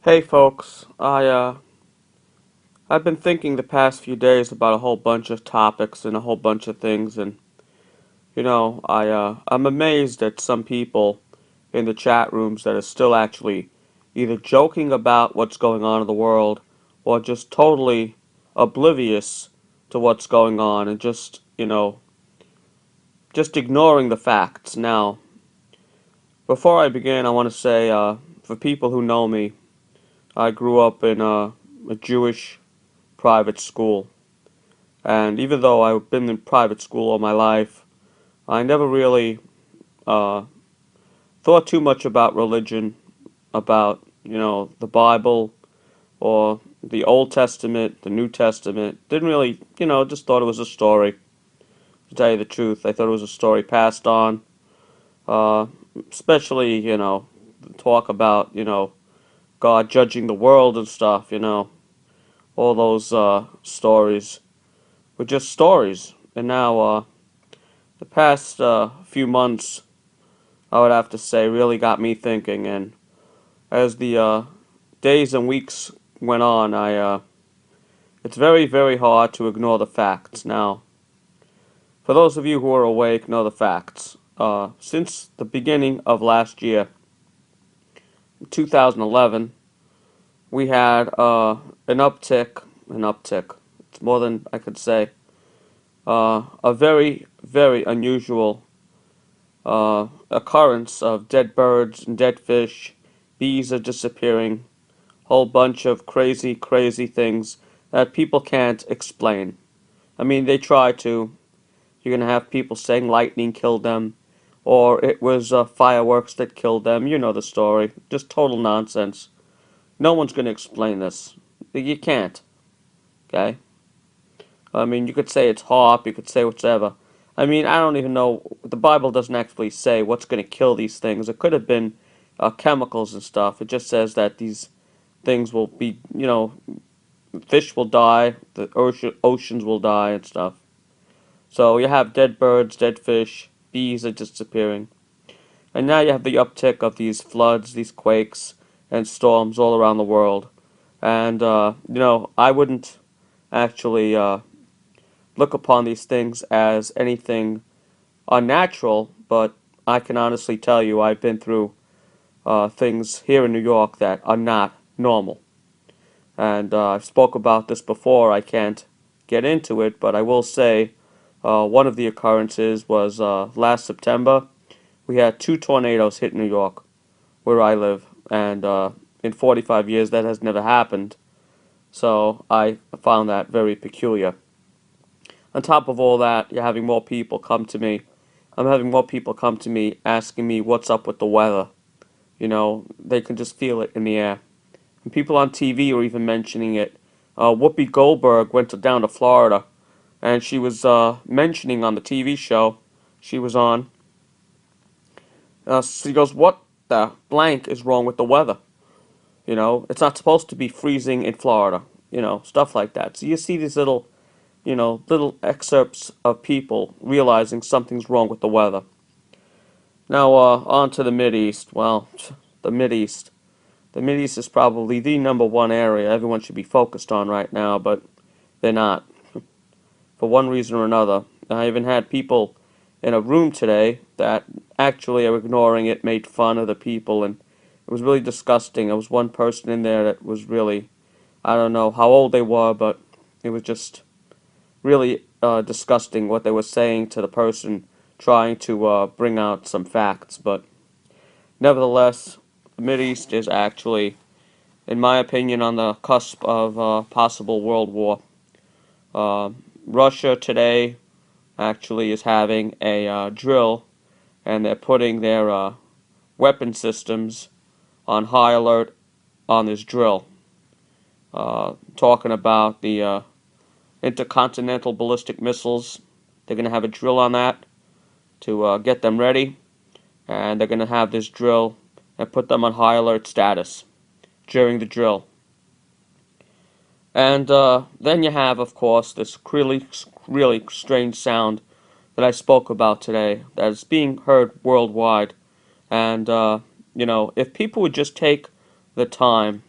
Hey folks, I've been thinking the past few days about a whole bunch of topics and a whole bunch of things, and I'm amazed at some people in the chat rooms that are still actually either joking about what's going on in the world or just totally oblivious to what's going on and just ignoring the facts. Now, before I begin, I want to say, for people who know me, I grew up in a Jewish private school. And even though I've been in private school all my life, I never really uh, thought too much about religion, about, the Bible or the Old Testament, the New Testament. Didn't really, just thought it was a story. To tell you the truth, I thought it was a story passed on. Uh, Especially, talk about, God judging the world and stuff, all those stories were just stories. And now, the past few months, I would have to say, really got me thinking. And as the days and weeks went on, it's very, very hard to ignore the facts. Now, for those of you who are awake, know the facts. Since the beginning of last year, 2011, we had an uptick. An uptick. It's more than I could say. A very, very unusual occurrence of dead birds and dead fish. Bees are disappearing. Whole bunch of crazy, crazy things that people can't explain. I mean, they try to. You're gonna have people saying lightning killed them, or it was fireworks that killed them. You know the story. Just total nonsense. No one's gonna explain this. You can't. Okay? I mean, you could say it's HAARP, you could say whatever. I mean, I don't even know. The Bible doesn't actually say what's going to kill these things. It could have been chemicals and stuff. It just says that these things will be, fish will die, the oceans will die and stuff. So you have dead birds, dead fish, bees are disappearing. And now you have the uptick of these floods, these quakes, and storms all around the world. And, I wouldn't actually look upon these things as anything unnatural, but I can honestly tell you I've been through things here in New York that are not normal. And I've spoke about this before. I can't get into it, but I will say one of the occurrences was last September. We had two tornadoes hit New York, where I live, and in 45 years that has never happened. So I found that very peculiar. On top of all that, you're having more people come to me. I'm having more people come to me asking me what's up with the weather. They can just feel it in the air. And people on TV are even mentioning it. Whoopi Goldberg went down to Florida, and she was mentioning on the TV show she was on. She goes, "What the blank is wrong with the weather? It's not supposed to be freezing in Florida. Stuff like that." So you see these little excerpts of people realizing something's wrong with the weather. Now, on to the Mideast. Well, the Mideast. The Mideast is probably the number one area everyone should be focused on right now, but they're not, for one reason or another. I even had people in a room today that actually are ignoring it, made fun of the people, and it was really disgusting. There was one person in there that was really, I don't know how old they were, but it was just really disgusting what they were saying to the person trying to bring out some facts. But nevertheless, the Mideast is actually, in my opinion, on the cusp of possible world war. Uh, Russia today actually is having a drill, and they're putting their weapon systems on high alert on this drill. Talking about the intercontinental ballistic missiles. They're going to have a drill on that to get them ready, and they're going to have this drill and put them on high alert status during the drill. And then you have, of course, this really, really strange sound that I spoke about today that is being heard worldwide. And, if people would just take the time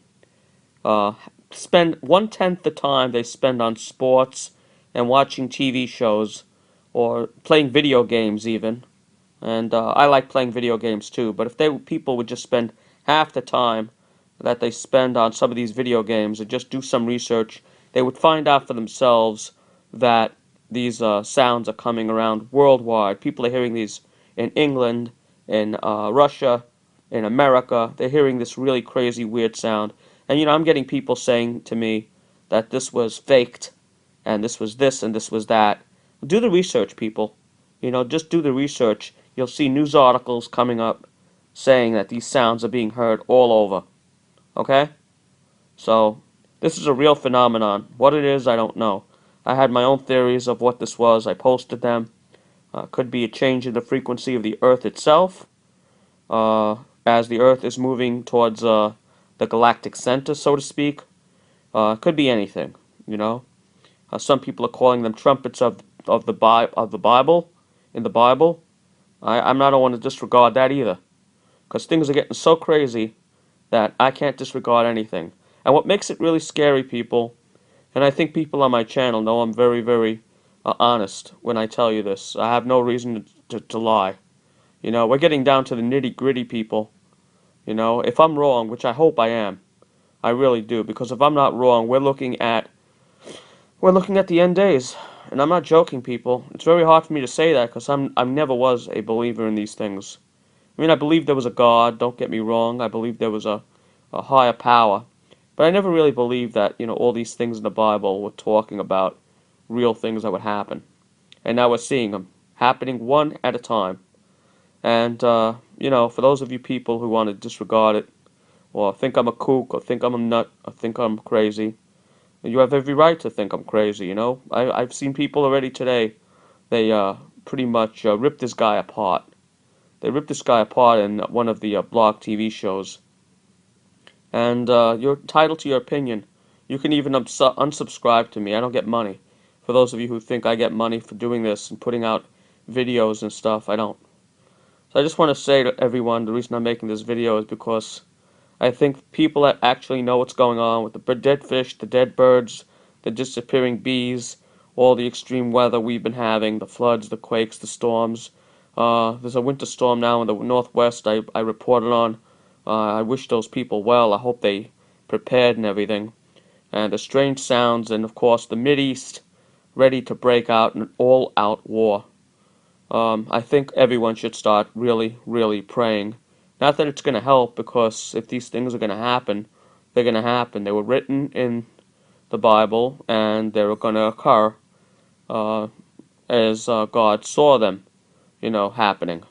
uh, spend 1/10 the time they spend on sports and watching TV shows or playing video games even. And I like playing video games too. But if people would just spend half the time that they spend on some of these video games and just do some research, they would find out for themselves that these sounds are coming around worldwide. People are hearing these in England, in Russia, in America. They're hearing this really crazy, weird sound. And I'm getting people saying to me that this was faked, and this was this, and this was that. Do the research, people. Just do the research. You'll see news articles coming up saying that these sounds are being heard all over. Okay? So, this is a real phenomenon. What it is, I don't know. I had my own theories of what this was. I posted them. Could be a change in the frequency of the Earth itself, uh, as the Earth is moving towards the galactic center, so to speak. Could be anything, you know. Some people are calling them trumpets of the Bible, in the Bible. I'm not one to disregard that either, because things are getting so crazy that I can't disregard anything. And what makes it really scary, people, and I think people on my channel know I'm very, very honest when I tell you this. I have no reason to lie. We're getting down to the nitty gritty, people. If I'm wrong, which I hope I am, I really do, because if I'm not wrong, we're looking at the end days, and I'm not joking, people. It's very hard for me to say that because I never was a believer in these things. I mean, I believe there was a God. Don't get me wrong. I believe there was a higher power, but I never really believed that all these things in the Bible were talking about real things that would happen, and now we're seeing them happening one at a time. And for those of you people who want to disregard it, or think I'm a kook, or think I'm a nut, or think I'm crazy, you have every right to think I'm crazy, I've seen people already today, they pretty much ripped this guy apart. They ripped this guy apart in one of the blog TV shows. And you're entitled to your opinion. You can even unsubscribe to me. I don't get money. For those of you who think I get money for doing this and putting out videos and stuff, I don't. So I just want to say to everyone, the reason I'm making this video is because I think people that actually know what's going on with the dead fish, the dead birds, the disappearing bees, all the extreme weather we've been having, the floods, the quakes, the storms. There's a winter storm now in the northwest I reported on. I wish those people well. I hope they prepared and everything. And the strange sounds, and of course the Mideast ready to break out an all-out war. I think everyone should start really, really praying. Not that it's going to help, because if these things are going to happen, they're going to happen. They were written in the Bible, and they were going to occur uh, as God saw them, happening.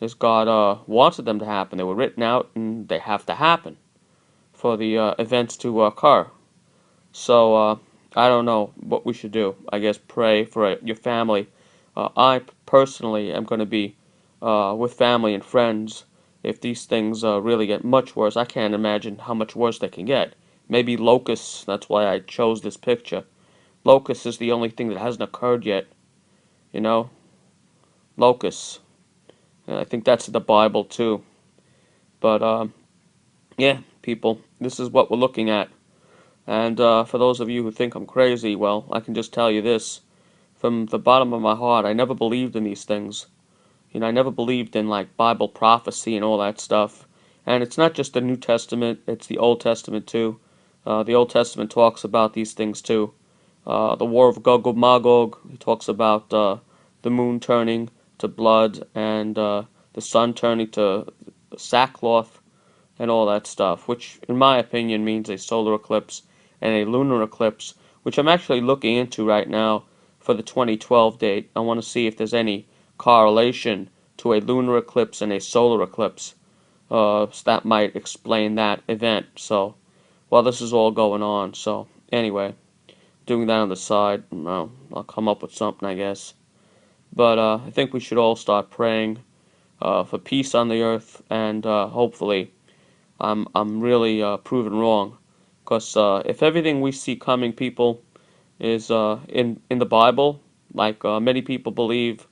As God wanted them to happen. They were written out, and they have to happen for the events to occur. So I don't know what we should do. I guess pray for your family. I personally am going to be with family and friends if these things really get much worse. I can't imagine how much worse they can get. Maybe locusts. That's why I chose this picture. Locusts is the only thing that hasn't occurred yet. You know, locusts. And I think that's in the Bible too. But yeah, people, this is what we're looking at. And for those of you who think I'm crazy, well, I can just tell you this. From the bottom of my heart, I never believed in these things. I never believed in like Bible prophecy and all that stuff. And it's not just the New Testament, it's the Old Testament too. The Old Testament talks about these things too. The War of Gog and Magog, he talks about the moon turning to blood, and the sun turning to sackcloth and all that stuff, which in my opinion means a solar eclipse and a lunar eclipse, which I'm actually looking into right now for the 2012 date. I want to see if there's any correlation to a lunar eclipse and a solar eclipse. So that might explain that event. So, while this is all going on, so anyway, doing that on the side, well, I'll come up with something, I guess. But I think we should all start praying for peace on the earth, and hopefully I'm really proven wrong. Because if everything we see coming, people, is in the Bible, like many people believe,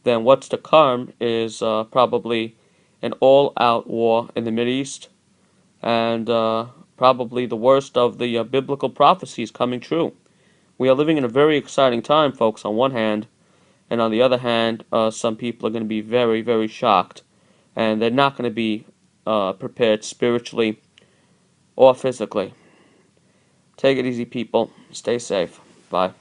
then what's to come is probably an all-out war in the Mideast, and probably the worst of the biblical prophecies coming true. We are living in a very exciting time, folks, on one hand, and on the other hand, some people are going to be very, very shocked, and they're not going to be prepared spiritually or physically. Take it easy, people. Stay safe. Bye.